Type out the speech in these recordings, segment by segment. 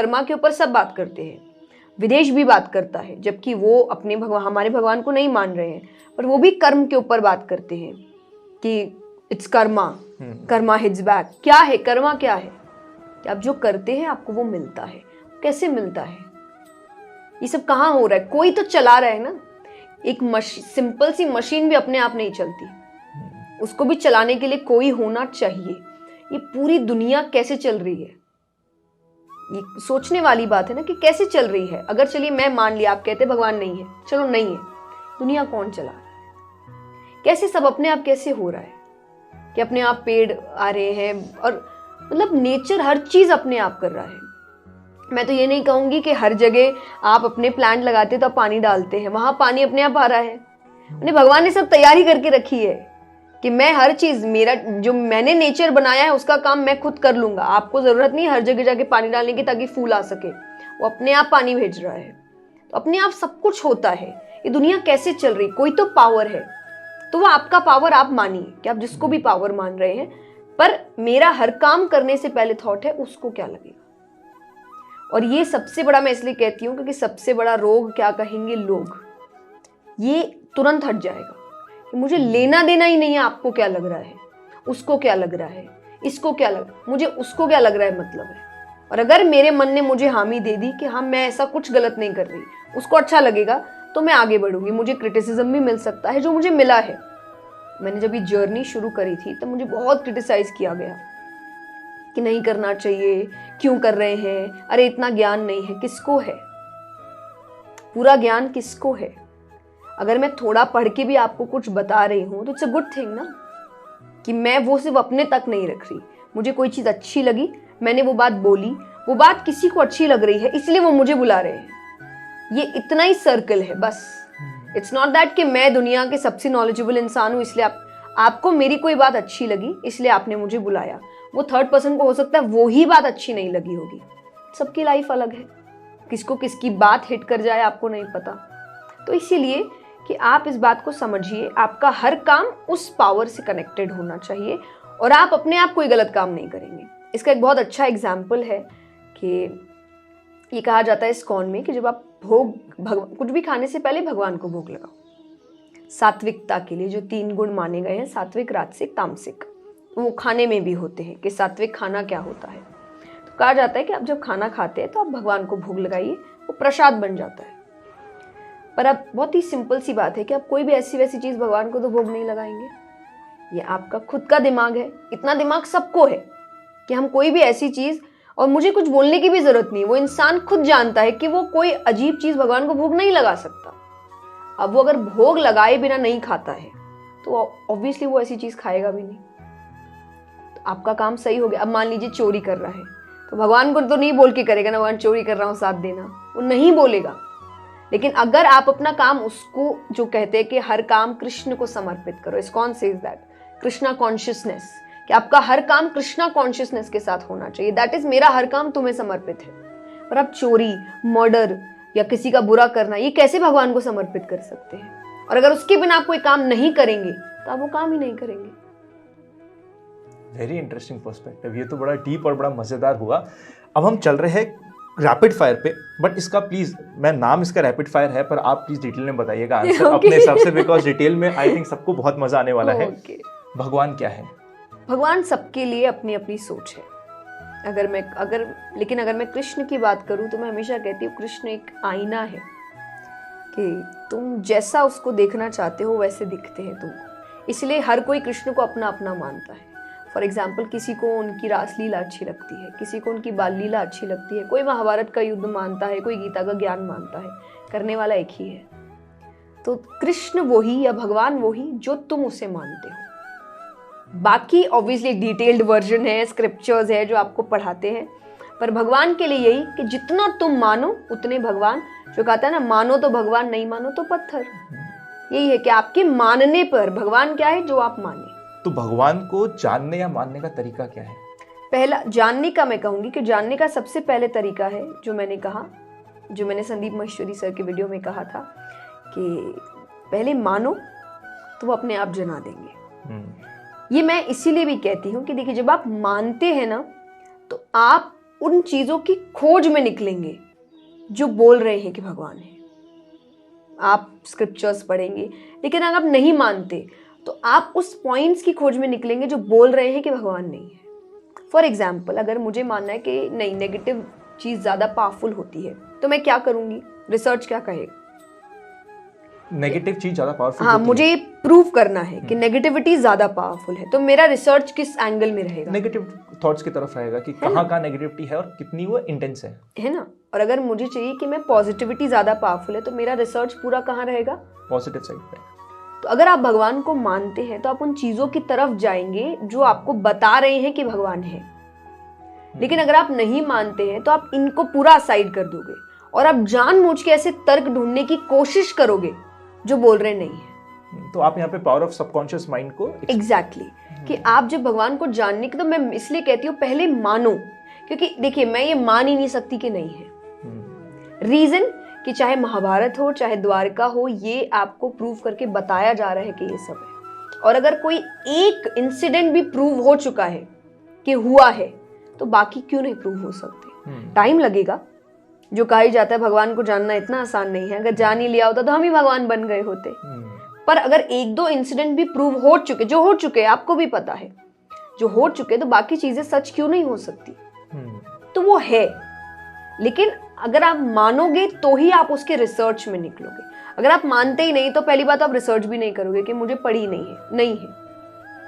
कर्मा के ऊपर सब बात करते हैं, विदेश भी बात करता है, जबकि वो अपने भगवान, हमारे भगवान को नहीं मान रहे हैं, पर वो भी कर्म के ऊपर बात करते हैं कि it's Karma, Karma hits back. क्या है कर्मा? क्या है कि आप जो करते हैं आपको वो मिलता है। कैसे मिलता है? ये सब कहाँ हो रहा है? कोई तो चला रहा है ना। एक सिंपल सी मशीन भी अपने आप नहीं चलती, उसको भी चलाने के लिए कोई होना चाहिए। ये पूरी दुनिया कैसे चल रही है, ये सोचने वाली बात है ना कि कैसे चल रही है। अगर चलिए मैं मान लिया, आप कहते भगवान नहीं है, चलो नहीं है, दुनिया कौन चला रहा है? कैसे सब अपने आप कैसे हो रहा है कि अपने आप पेड़ आ रहे हैं और मतलब नेचर हर चीज अपने आप कर रहा है। मैं तो ये नहीं कहूंगी कि हर जगह आप अपने प्लांट लगाते तो आप पानी डालते हैं, वहां पानी अपने आप आ रहा है। भगवान ने सब तैयारी करके रखी है कि मैं हर चीज, मेरा जो मैंने नेचर बनाया है उसका काम मैं खुद कर लूंगा। आपको जरूरत नहीं हर जगह जाके पानी डालने की ताकि फूल आ सके, वो अपने आप पानी भेज रहा है। तो अपने आप सब कुछ होता है। ये दुनिया कैसे चल रही? कोई तो पावर है, तो वो आपका पावर आप मानिए कि आप जिसको भी पावर मान रहे हैं, पर मेरा हर काम करने से पहले थॉट है उसको क्या लगेगा। और ये सबसे बड़ा मैं इसलिए कहती हूँ क्योंकि सबसे बड़ा रोग क्या कहेंगे लोग, ये तुरंत हट जाएगा कि मुझे लेना देना ही नहीं है आपको क्या लग रहा है, उसको क्या लग रहा है, इसको क्या लग, मुझे उसको क्या लग रहा है मतलब है। और अगर मेरे मन ने मुझे हामी दे दी कि हाँ मैं ऐसा कुछ गलत नहीं कर रही, उसको अच्छा लगेगा तो मैं आगे बढ़ूंगी। मुझे क्रिटिसिज्म भी मिल सकता है जो मुझे मिला है। मैंने जब ये जर्नी शुरू करी थी तब मुझे बहुत क्रिटिसाइज किया गया कि नहीं करना चाहिए, क्यों कर रहे हैं, अरे इतना ज्ञान नहीं है। किसको है पूरा ज्ञान? किसको है? अगर मैं थोड़ा पढ़ के भी आपको कुछ बता रही हूं तो इट्स अ गुड थिंग ना, कि मैं वो सिर्फ अपने तक नहीं रख रही। मुझे कोई चीज अच्छी लगी, मैंने वो बात बोली, वो बात किसी को अच्छी लग रही है इसलिए वो मुझे बुला रहे हैं। ये इतना ही सर्कल है बस। इट्स नॉट दैट कि मैं दुनिया के सबसे नॉलेजेबल इंसान हूं इसलिए आपको मेरी कोई बात अच्छी लगी इसलिए आपने मुझे बुलाया। वो थर्ड पर्सन को हो सकता है वो ही बात अच्छी नहीं लगी होगी। सबकी लाइफ अलग है, किसको किसकी बात हिट कर जाए आपको नहीं पता। तो इसीलिए कि आप इस बात को समझिए, आपका हर काम उस पावर से कनेक्टेड होना चाहिए और आप अपने आप कोई गलत काम नहीं करेंगे। इसका एक बहुत अच्छा एग्जाम्पल है कि ये कहा जाता है इस्कॉन में कि जब आप कुछ भी खाने से पहले भगवान को भोग लगाओ, सात्विकता के लिए जो 3 गुण माने गए हैं, सात्विक, राजसिक, तामसिक, वो खाने में भी होते हैं कि सात्विक खाना क्या होता है। तो कहा जाता है कि आप जब खाना खाते हैं तो आप भगवान को भोग लगाइए, वो प्रसाद बन जाता है। पर अब बहुत ही सिंपल सी बात है कि आप कोई भी ऐसी वैसी चीज भगवान को तो भोग नहीं लगाएंगे। ये आपका खुद का दिमाग है, इतना दिमाग सबको है कि हम कोई भी ऐसी चीज, और मुझे कुछ बोलने की भी जरूरत नहीं, वो इंसान खुद जानता है कि वो कोई अजीब चीज भगवान को भोग नहीं लगा सकता। अब वो अगर भोग लगाए बिना नहीं खाता है तो ऑब्वियसली वो ऐसी चीज खाएगा भी नहीं। तो आपका काम सही हो गया। अब मान लीजिए चोरी कर रहा है तो भगवान को तो नहीं बोल के करेगा ना, भगवान चोरी कर रहा हूं साथ देना, वो नहीं बोलेगा। लेकिन अगर आप अपना काम उसको, जो कहते हैं कि हर काम कृष्ण को समर्पित करो, ISKCON says that Krishna consciousness, कि आपका हर काम कृष्णा कॉन्शियसनेस के साथ होना चाहिए। दैट इज मेरा हर काम तुम्हें समर्पित है। पर आप चोरी, मर्डर या किसी का बुरा करना, ये कैसे भगवान को समर्पित कर सकते हैं? और अगर उसके बिना आप कोई काम नहीं करेंगे तो आप वो काम ही नहीं करेंगे। Very interesting perspective. ये तो बड़ा डीप और बड़ा मजेदार हुआ। अब हम चल रहे हैं रैपिड फायर पे, बट इसका प्लीज, मैं नाम इसका रैपिड फायर है पर आप प्लीज डिटेल में बताइएगा आंसर अपने हिसाब से, बिकॉज डिटेल में आई थिंक सबको बहुत मजा आने वाला है। भगवान क्या है? भगवान सबके लिए अपनी अपनी सोच है। लेकिन अगर मैं कृष्ण की बात करूं तो मैं हमेशा कहती हूँ कृष्ण एक आईना है कि तुम जैसा उसको देखना चाहते हो वैसे दिखते हैं तुमको। इसलिए हर कोई कृष्ण को अपना अपना मानता है। फॉर एग्जाम्पल, किसी को उनकी रासलीला अच्छी लगती है, किसी को उनकी बाल लीला अच्छी लगती है, कोई महाभारत का युद्ध मानता है, कोई गीता का ज्ञान मानता है, करने वाला एक ही है। तो कृष्ण वही या भगवान वही जो तुम उसे मानते हो। बाकी ऑब्वियसली डिटेल्ड वर्जन है, स्क्रिप्चर्स है जो आपको पढ़ाते हैं, पर भगवान के लिए यही कि जितना तुम मानो उतने भगवान। जो कहता है ना, मानो तो भगवान, नहीं मानो तो पत्थर। यही है कि आपके मानने पर भगवान क्या है, जो आप माने। तो भगवान को जानने या मानने का तरीका क्या है? पहला जानने का, मैं कहूंगी कि जानने का सबसे पहले तरीका है जो मैंने कहा, जो मैंने संदीप महेश्वरी सर के वीडियो में कहा था कि पहले मानो तो वो अपने आप जना देंगे। ये मैं इसीलिए भी कहती हूँ कि देखिए, जब आप मानते हैं ना तो आप उन चीज़ों की खोज में निकलेंगे जो बोल रहे हैं कि भगवान है। आप स्क्रिप्चर्स पढ़ेंगे, लेकिन अगर आप नहीं मानते तो आप उस पॉइंट्स की खोज में निकलेंगे जो बोल रहे हैं कि भगवान नहीं है। फॉर एग्जाम्पल, अगर मुझे मानना है कि नहीं, नेगेटिव चीज़ ज़्यादा पावरफुल होती है, तो मैं क्या करूँगी? रिसर्च क्या कहेगा? नेगेटिव चीज ज्यादा पावरफुल हाँ, होती मुझे प्रूव करना है कि नेगेटिविटी ज़्यादा पावरफुल है, तो मेरा रिसर्च किस एंगल में रहेगा? नेगेटिव थॉट्स की तरफ रहेगा कि कहाँ नेगेटिविटी है और कितनी वो इंटेंस है ना? और अगर मुझे चाहिए कि मैं पॉजिटिविटी ज़्यादा पावरफुल है, तो मेरा रिसर्च पूरा कहाँ रहेगा? पॉजिटिव साइड पे। तो अगर आप भगवान को मानते हैं तो आप उन चीज़ों की तरफ जाएंगे जो आपको बता रहे हैं कि भगवान है। लेकिन अगर आप नहीं मानते हैं तो आप इनको पूरा असाइड कर दोगे और आप जानबूझ के ऐसे तर्क ढूंढने की कोशिश करोगे जो बोल रहे नहीं है। तो आप यहाँ पे पावर ऑफ सबकॉन्शियस माइंड को एग्जैक्टली कि आप जब भगवान को जानने की, तो मैं इसलिए कहती हूँ पहले मानो, क्योंकि देखिए मैं ये मान ही नहीं सकती कि नहीं है। रीजन कि चाहे महाभारत हो चाहे द्वारका हो, ये आपको प्रूव करके बताया जा रहा है कि ये सब है। और अगर कोई एक इंसिडेंट भी प्रूव हो चुका है कि हुआ है, तो बाकी क्यों नहीं प्रूव हो सकते? टाइम लगेगा। जो कहा ही जाता है भगवान को जानना इतना आसान नहीं है, अगर जान ही लिया होता तो हम ही भगवान बन गए होते। पर अगर एक दो इंसिडेंट भी प्रूव हो चुके, जो हो चुके आपको भी पता है, जो हो चुके, तो बाकी चीजें सच क्यों नहीं हो सकती? तो वो है। लेकिन अगर आप मानोगे तो ही आप उसके रिसर्च में निकलोगे। अगर आप मानते ही नहीं तो पहली बात आप रिसर्च भी नहीं करोगे कि मुझे पढ़ी नहीं है।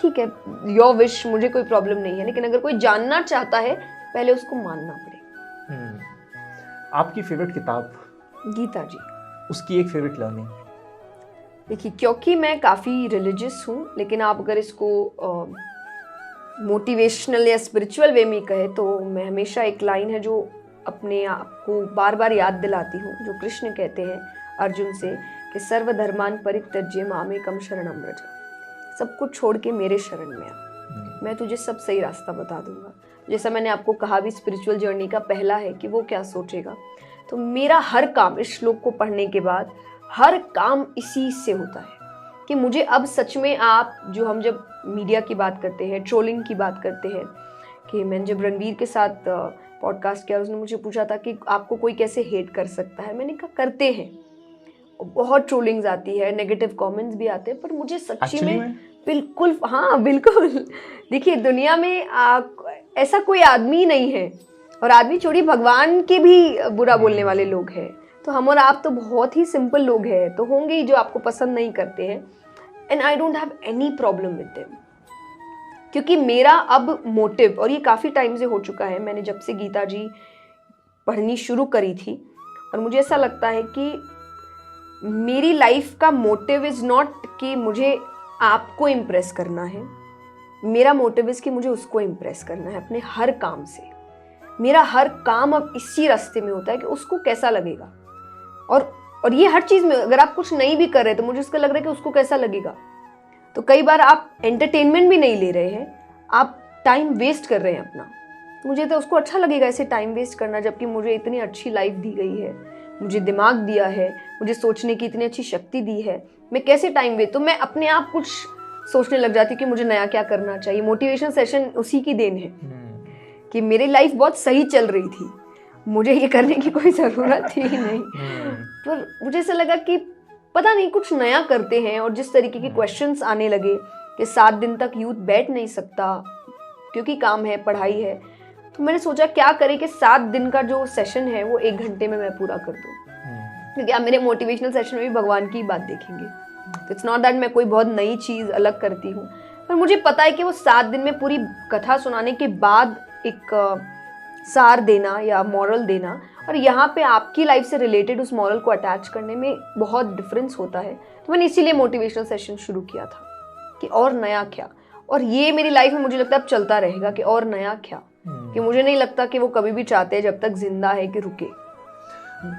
ठीक है, योर विश, मुझे कोई प्रॉब्लम नहीं है, लेकिन अगर कोई जानना चाहता है पहले उसको मानना पड़ेगा। आपकी फेवरेट किताब? गीता जी। उसकी एक फेवरेट लर्निंग? देखिए, क्योंकि मैं काफ़ी रिलीजियस हूँ, लेकिन आप अगर इसको मोटिवेशनल या स्पिरिचुअल वे में कहे तो मैं हमेशा एक लाइन है जो अपने आप को बार बार याद दिलाती हूँ, जो कृष्ण कहते हैं अर्जुन से कि सर्वधर्मान परित्यज्य मामेकम शरणम व्रज। सब कुछ छोड़ के मेरे शरण में आ, मैं तुझे सब सही रास्ता बता दूंगा। जैसा मैंने आपको कहा भी, स्पिरिचुअल जर्नी का पहला है कि वो क्या सोचेगा। तो मेरा हर काम, इस श्लोक को पढ़ने के बाद हर काम इसी से होता है कि मुझे अब सच में, आप जो हम जब मीडिया की बात करते हैं, ट्रोलिंग की बात करते हैं, कि मैंने जब रणवीर के साथ पॉडकास्ट किया, उसने मुझे पूछा था कि आपको कोई कैसे हेट कर सकता है। मैंने कहा करते हैं, बहुत ट्रोलिंग्स आती है, नेगेटिव कमेंट्स भी आते हैं, पर मुझे सच्ची में बिल्कुल, हाँ बिल्कुल। देखिए, दुनिया में ऐसा कोई आदमी नहीं है, और आदमी छोड़ी, भगवान के भी बुरा बोलने वाले लोग हैं। तो हम और आप तो बहुत ही सिंपल लोग हैं, तो होंगे ही जो आपको पसंद नहीं करते हैं। And I don't have any problem with them, क्योंकि मेरा अब मोटिव, और ये काफ़ी टाइम से हो चुका है, मैंने जब से गीता जी पढ़नी शुरू करी थी, और मुझे ऐसा लगता है कि मेरी लाइफ का मोटिव इज़ नॉट कि मुझे आपको इम्प्रेस करना है, मेरा मोटिव इज़ कि मुझे उसको इम्प्रेस करना है अपने हर काम से। मेरा हर काम अब इसी रास्ते में होता है कि उसको कैसा लगेगा। और ये हर चीज़ में, अगर आप कुछ नहीं भी कर रहे तो मुझे उसका लग रहा है कि उसको कैसा लगेगा। तो कई बार आप एंटरटेनमेंट भी नहीं ले रहे हैं, आप टाइम वेस्ट कर रहे हैं अपना। तो मुझे तो उसको अच्छा लगेगा ऐसे टाइम वेस्ट करना, जबकि मुझे इतनी अच्छी लाइफ दी गई है, मुझे दिमाग दिया है, मुझे सोचने की इतनी अच्छी शक्ति दी है, मैं कैसे टाइम वेस्ट? तो मैं अपने आप कुछ सोचने लग जाती हूँ कि मुझे नया क्या करना चाहिए। मोटिवेशन सेशन उसी की देन है कि मेरी लाइफ बहुत सही चल रही थी, मुझे ये करने की कोई ज़रूरत ही नहीं। पर मुझे ऐसा लगा कि पता नहीं, कुछ नया करते हैं। और जिस तरीके के क्वेश्चंस आने लगे कि 7 दिन तक यूथ बैठ नहीं सकता क्योंकि काम है, पढ़ाई है, तो मैंने सोचा क्या करें कि 7 दिन का जो सेशन है वो 1 घंटे में मैं पूरा कर दूँ। क्योंकि आप मेरे मोटिवेशनल सेशन में भी भगवान की बात देखेंगे। तो इट्स नॉट दैट मैं कोई बहुत नई चीज़ अलग करती हूँ, पर मुझे पता है कि वो 7 दिन में पूरी कथा सुनाने के बाद एक सार देना या मॉरल देना, और यहाँ पे आपकी लाइफ से रिलेटेड उस मॉरल को अटैच करने में बहुत डिफरेंस होता है। तो मैंने इसीलिए मोटिवेशनल सेशन शुरू किया था कि और नया क्या। और ये मेरी लाइफ में मुझे लगता है अब चलता रहेगा कि और नया क्या, कि मुझे नहीं लगता कि वो कभी भी चाहते हैं जब तक जिंदा है कि रुके।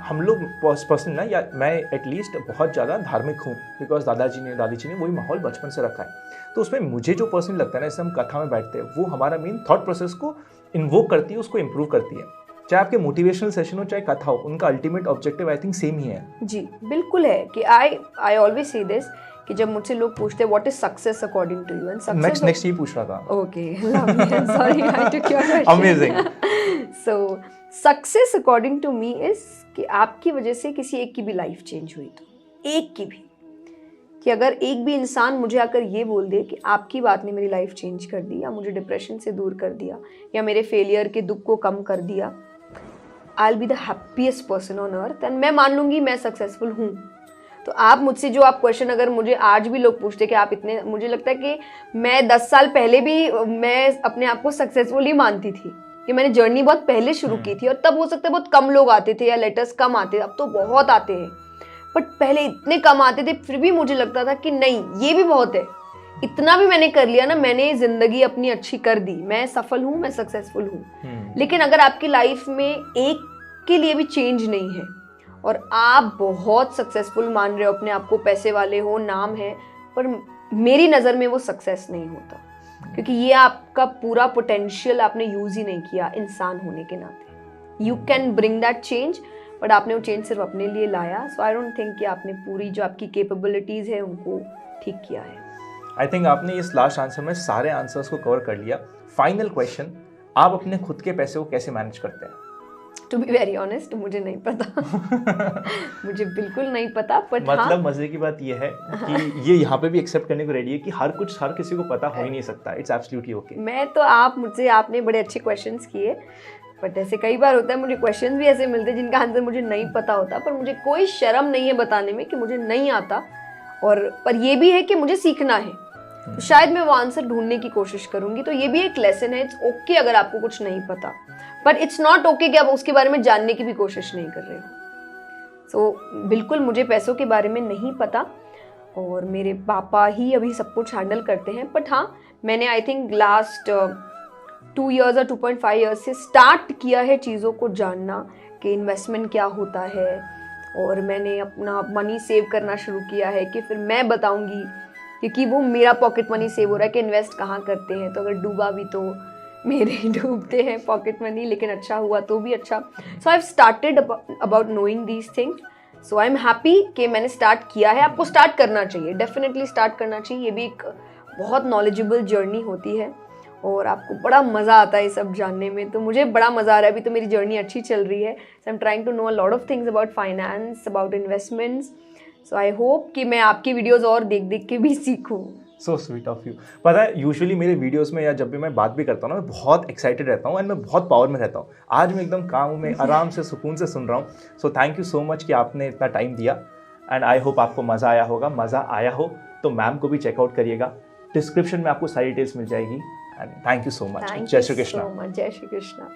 हम लोग पर्सन ना, या मैं एटलीस्ट बहुत ज़्यादा धार्मिक हूँ, बिकॉज दादाजी ने दादी जी ने वही माहौल बचपन से रखा है। तो उसमें मुझे जो पर्सन लगता है ना, जैसे हम कथा में बैठते हैं, वो हमारा मेन थॉट प्रोसेस को इन्वोक करती है, उसको इम्प्रूव करती है। चाहे आपके मोटिवेशनल सेशन हो चाहे कथा हो, उनका ultimate objective I think same ही है। जी बिल्कुल है कि आई ऑलवेज से दिस कि जब मुझसे लोग पूछते हैं what is success according to you, and success next ही पूछ रहा था। Okay, lovely, sorry I took your question. Amazing. So success according to me is कि आपकी वजह से किसी एक की भी लाइफ चेंज हुई, तो एक की भी, कि अगर एक भी इंसान मुझे आकर ये बोल दे कि आपकी बात ने मेरी लाइफ चेंज कर दी, या मुझे डिप्रेशन से दूर कर दिया, या मेरे फेलियर के दुख को कम कर दिया, I will be the happiest person on earth, and मैं मान लूँगी मैं सक्सेसफुल हूँ। तो आप मुझसे जो आप क्वेश्चन, अगर मुझे आज भी लोग पूछते कि आप इतने, मुझे लगता है कि मैं 10 साल पहले भी मैं अपने आप को सक्सेसफुल ही मानती थी, कि मैंने जर्नी बहुत पहले शुरू की थी, और तब हो सकता है बहुत कम लोग आते थे या लेटर्स कम आते थे, अब तो बहुत आते हैं, बट पहले इतने कम आते थे, फिर भी मुझे लगता था कि नहीं ये भी बहुत है, इतना भी मैंने कर लिया ना, मैंने जिंदगी अपनी अच्छी कर दी, मैं सफल हूँ, मैं सक्सेसफुल हूँ। लेकिन अगर आपकी लाइफ में एक के लिए भी चेंज नहीं है और आप बहुत सक्सेसफुल मान रहे हो अपने आप को, पैसे वाले हो, नाम है, पर मेरी नज़र में वो सक्सेस नहीं होता, क्योंकि ये आपका पूरा पोटेंशियल आपने यूज ही नहीं किया इंसान होने के नाते। You can bring that change, but आपने वो चेंज सिर्फ अपने लिए लाया। सो आई डोंट थिंक कि आपने पूरी जो आपकी कैपेबिलिटीज़ है उनको ठीक किया है। आई थिंक आपने इस लास्ट आंसर में सारे आंसर्स को कवर कर लिया। फाइनल क्वेश्चन, आप अपने खुद के पैसे को कैसे मैनेज करते हैं? टू बी वेरी ऑनेस्ट मुझे नहीं पता मुझे बिल्कुल नहीं पता, बट मतलब मजे की बात यह है कि ये यहाँ पे भी एक्सेप्ट करने को रेडी है कि हर किसी को पता हो ही नहीं सकता। It's absolutely okay. मैं तो आपने बड़े अच्छे क्वेश्चंस किए, बट ऐसे कई बार होता है मुझे क्वेश्चंस भी ऐसे मिलते हैं जिनका आंसर मुझे नहीं पता होता, पर मुझे कोई शर्म नहीं है बताने में कि मुझे नहीं आता, और पर ये भी है कि मुझे सीखना है, तो शायद मैं वो आंसर ढूंढने की कोशिश करूंगी। तो ये भी एक लेसन है, इट्स ओके अगर आपको कुछ नहीं पता, बट इट्स नॉट ओके कि आप उसके बारे में जानने की भी कोशिश नहीं कर रहे हो। सो बिल्कुल मुझे पैसों के बारे में नहीं पता, और मेरे पापा ही अभी सब कुछ हैंडल करते हैं, बट हाँ मैंने आई थिंक लास्ट 2 years और 2.5 years से स्टार्ट किया है चीज़ों को जानना कि इन्वेस्टमेंट क्या होता है, और मैंने अपना मनी सेव करना शुरू किया है कि फिर मैं बताऊंगी, क्योंकि वो मेरा पॉकेट मनी सेव हो रहा है कि इन्वेस्ट कहाँ करते हैं, तो अगर डूबा भी तो मेरे ही डूबते हैं पॉकेट मनी, लेकिन अच्छा हुआ तो भी अच्छा। So I have started about knowing these things, so I am happy कि मैंने स्टार्ट किया है। आपको स्टार्ट करना चाहिए, डेफिनेटली स्टार्ट करना चाहिए, ये भी एक बहुत नॉलेजेबल जर्नी होती है और आपको बड़ा मज़ा आता है ये सब जानने में। तो मुझे बड़ा मज़ा आ रहा है, अभी तो मेरी जर्नी अच्छी चल रही है। So I am trying to know a lot of things about finance, about investments. So I hope कि मैं आपकी वीडियोज़ और देख देख के भी सीखूँ। So sweet of you. पता है यूजुअली मेरे वीडियोस में या जब भी मैं बात भी करता हूँ ना, मैं बहुत एक्साइटेड रहता हूँ एंड मैं बहुत पावर में रहता हूँ। आज मैं एकदम काम में आराम से सुकून से सुन रहा हूँ। So thank you so much कि आपने इतना टाइम दिया, एंड आई होप आपको मज़ा आया होगा। मज़ा आया हो तो मैम को भी चेकआउट करिएगा, डिस्क्रिप्शन में आपको सारी डिटेल्स मिल जाएगी। And thank you so much. जय श्री कृष्णा। जय श्री कृष्णा।